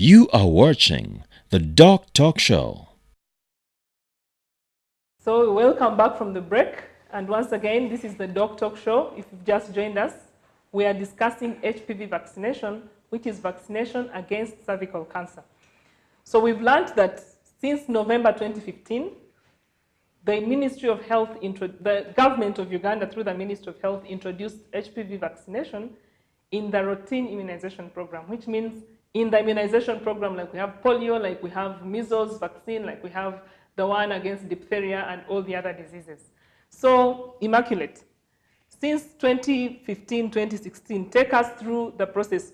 You are watching the DocTalk show. So welcome back from the break. And once again, this is the DocTalk show. If you've just joined us, we are discussing HPV vaccination, which is vaccination against cervical cancer. So we've learned that since November 2015, the Ministry of Health, the government of Uganda through the Ministry of Health introduced HPV vaccination in the routine immunization program, which means in the immunization program, like we have polio, like we have measles vaccine, like we have the one against diphtheria and all the other diseases. So, Immaculate, since 2015, 2016, take us through the process.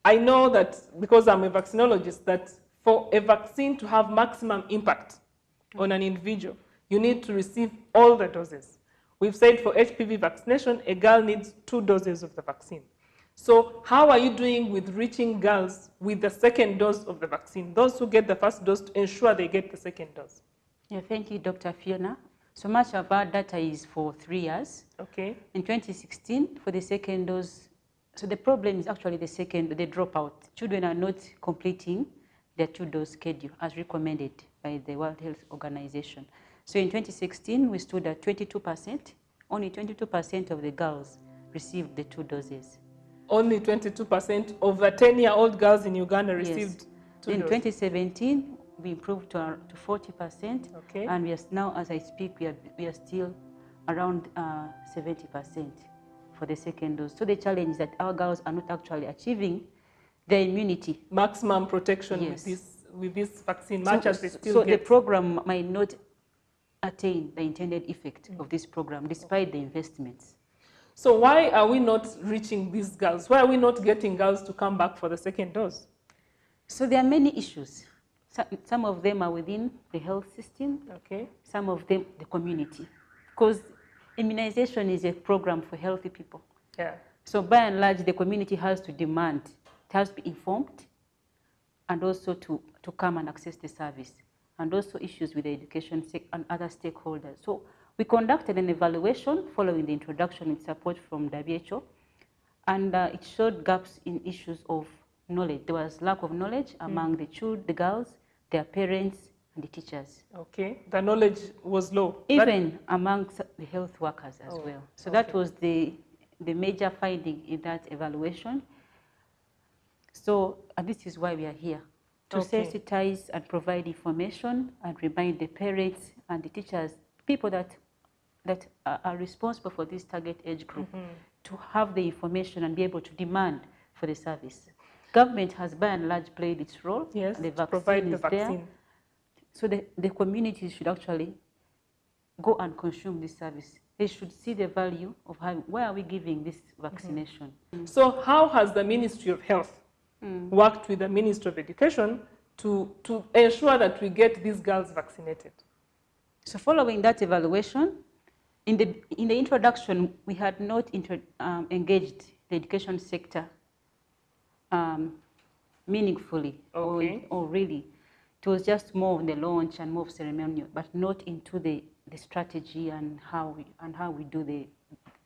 I know that because I'm a vaccinologist, that for a vaccine to have maximum impact on an individual, you need to receive all the doses. We've said for HPV vaccination, a girl needs 2 doses of the vaccine. So how are you doing with reaching girls with the second dose of the vaccine, those who get the first dose to ensure they get the second dose? Yeah, thank you, Dr. Fiona. So much of our data is for 3 years. Okay. In 2016, for the second dose, so the problem is actually the dropout. Children are not completing their 2-dose schedule as recommended by the World Health Organization. So in 2016, we stood at 22%. Only 22% of the girls received the 2 doses. Only 22% of the 10-year-old girls in Uganda received 2 In doses. 2017, we improved to 40%. Okay. And we are now, as I speak, we are still around 70% for the second dose. So the challenge is that our girls are not actually achieving their immunity. Maximum protection, yes, with this vaccine, much as they still so get. The program might not attain the intended effect of this program despite the investments. So why are we not reaching these girls? Why are we not getting girls to come back for the second dose? So there are many issues. Some of them are within the health system. Okay. Some of them the community. Because immunization is a program for healthy people. Yeah. So by and large, the community has to demand, it has to be informed, and also to come and access the service, and also issues with the education and other stakeholders. So we conducted an evaluation following the introduction with support from WHO, and it showed gaps in issues of knowledge. There was lack of knowledge among the girls, their parents, and the teachers. Okay, the knowledge was low. Even amongst the health workers as well. So that was the major finding in that evaluation. So this is why we are here, to sensitize and provide information and remind the parents and the teachers, people that are responsible for this target age group, to have the information and be able to demand for the service. Government has by and large played its role. Yes, the vaccine provide the is vaccine. there. So the communities should actually go and consume this service. They should see the value of why are we giving this vaccination. So how has the Ministry of Health worked with the Ministry of Education to ensure that we get these girls vaccinated? So following that evaluation, in the introduction, we had not engaged the education sector meaningfully or really. It was just more of the launch and more of ceremonial, but not into the strategy and how we do the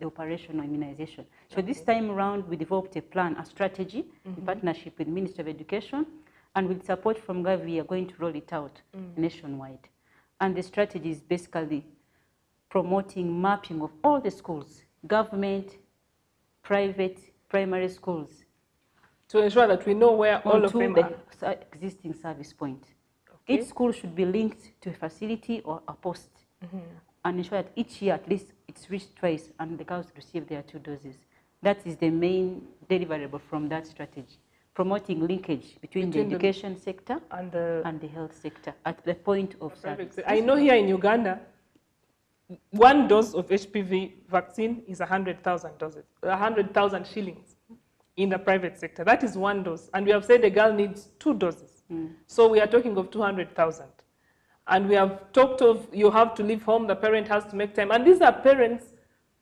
operational immunization. So this time around, we developed a plan, a strategy in partnership with the Ministry of Education, and with support from Gavi, we are going to roll it out nationwide. And the strategy is basically promoting mapping of all the schools, government, private, primary schools. To ensure that we know where all of them are. Existing service point. Okay. Each school should be linked to a facility or a post, and ensure that each year at least it's reached twice and the girls receive their 2 doses. That is the main deliverable from that strategy, promoting linkage between the education sector and the health sector at the point of service. I know here in Uganda, 1 dose of HPV vaccine is 100,000 doses, 100,000 shillings in the private sector. That is 1 dose. And we have said a girl needs 2 doses. So we are talking of 200,000. And we have talked of you have to leave home, the parent has to make time. And these are parents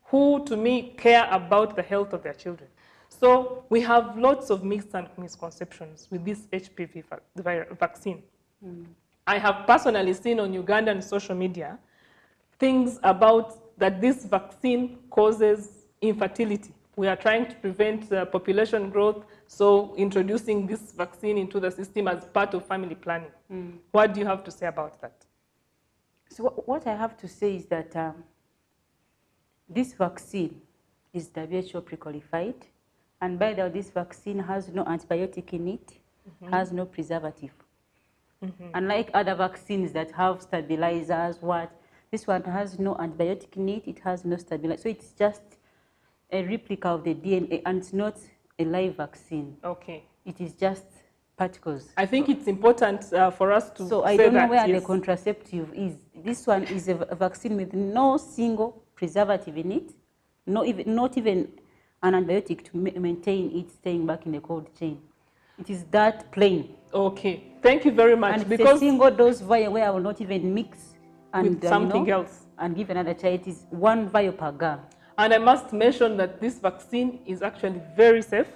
who, to me, care about the health of their children. So we have lots of myths and misconceptions with this HPV vaccine. I have personally seen on Ugandan social media things about that this vaccine causes infertility. We are trying to prevent population growth, so introducing this vaccine into the system as part of family planning. What do you have to say about that? So what I have to say is that this vaccine is WHO pre-qualified, and by the way, this vaccine has no antibiotic in it, has no preservative. Unlike other vaccines that have stabilizers, this one has no antibiotic in it, it has no stabilizer. So it's just a replica of the DNA, and it's not a live vaccine. Okay. It is just particles. I think it's important for us to So I don't know where the contraceptive is. This one is a vaccine with no single preservative in it, not even an antibiotic to maintain it staying back in the cold chain. It is that plain. Okay, thank you very much. And because it's a single dose vial where I will not even mix and with something else and give another child. It is 1 vial per girl. And I must mention that this vaccine is actually very safe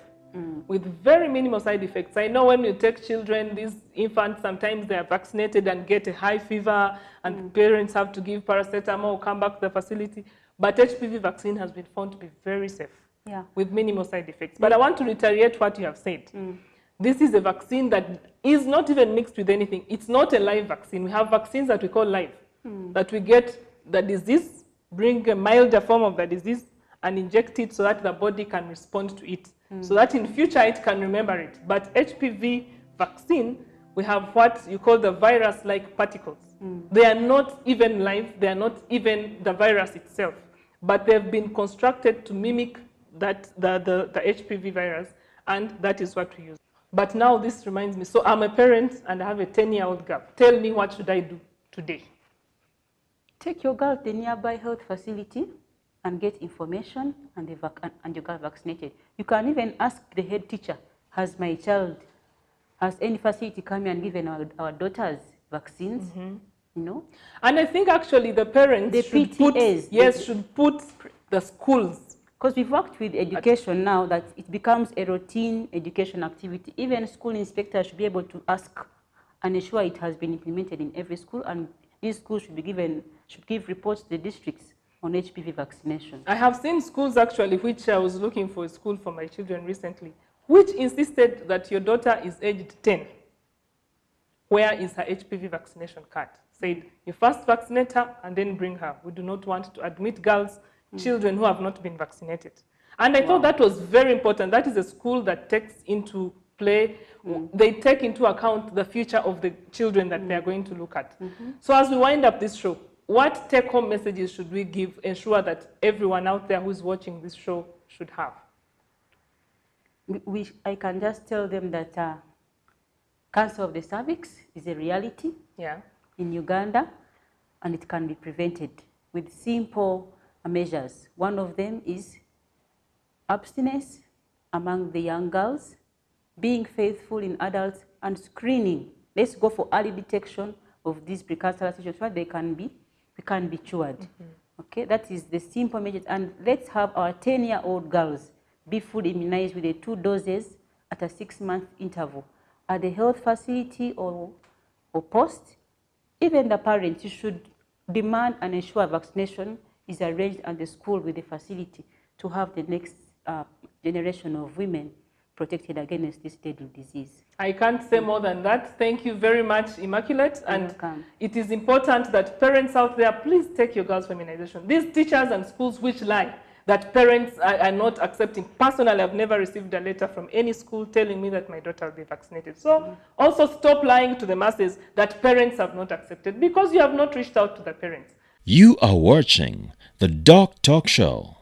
with very minimal side effects. I know when you take children, these infants, sometimes they are vaccinated and get a high fever and parents have to give paracetamol, come back to the facility. But HPV vaccine has been found to be very safe with minimal side effects. But I want to reiterate what you have said. This is a vaccine that is not even mixed with anything. It's not a live vaccine. We have vaccines that we call live, that we get the disease, bring a milder form of the disease, and inject it so that the body can respond to it, so that in future it can remember it. But HPV vaccine, we have what you call the virus-like particles. They are not even live, they are not even the virus itself, but they've been constructed to mimic that the HPV virus, and that is what we use. But now this reminds me, so I'm a parent and I have a 10-year-old girl. Tell me, what should I do today? Take your girl to the nearby health facility and get information, and your girl vaccinated. You can even ask the head teacher, has any facility come and given our daughters vaccines? You know? And I think actually the parents should put the schools. Because we've worked with education now that it becomes a routine education activity. Even school inspectors should be able to ask and ensure it has been implemented in every school, and these schools should give reports to the districts on HPV vaccination. I have seen schools actually, which I was looking for a school for my children recently, which insisted that your daughter is aged 10. Where is her HPV vaccination card? Said, you first vaccinate her and then bring her. We do not want to admit girls, children who have not been vaccinated. And I thought that was very important. That is a school that takes into play, they take into account the future of the children that they are going to look at. So as we wind up this show, what take-home messages should we ensure that everyone out there who's watching this show should have? I can just tell them that cancer of the cervix is a reality in Uganda, and it can be prevented with simple measures. One of them is abstinence among the young girls, being faithful in adults, and screening. Let's go for early detection of these precancerous situations so they can be cured. Okay, that is the simple measures. And let's have our 10-year-old girls be fully immunized with the 2 doses at a 6-month interval at the health facility or post. Even the parents, you should demand and ensure vaccination is arranged at the school with the facility to have the next generation of women protected against this deadly disease. I can't say more than that. Thank you very much, Immaculate. And it is important that parents out there, please take your girls for immunization. These teachers and schools which lie that parents are not accepting. Personally, I've never received a letter from any school telling me that my daughter will be vaccinated. So also stop lying to the masses that parents have not accepted, because you have not reached out to the parents. You are watching the DocTalk Show.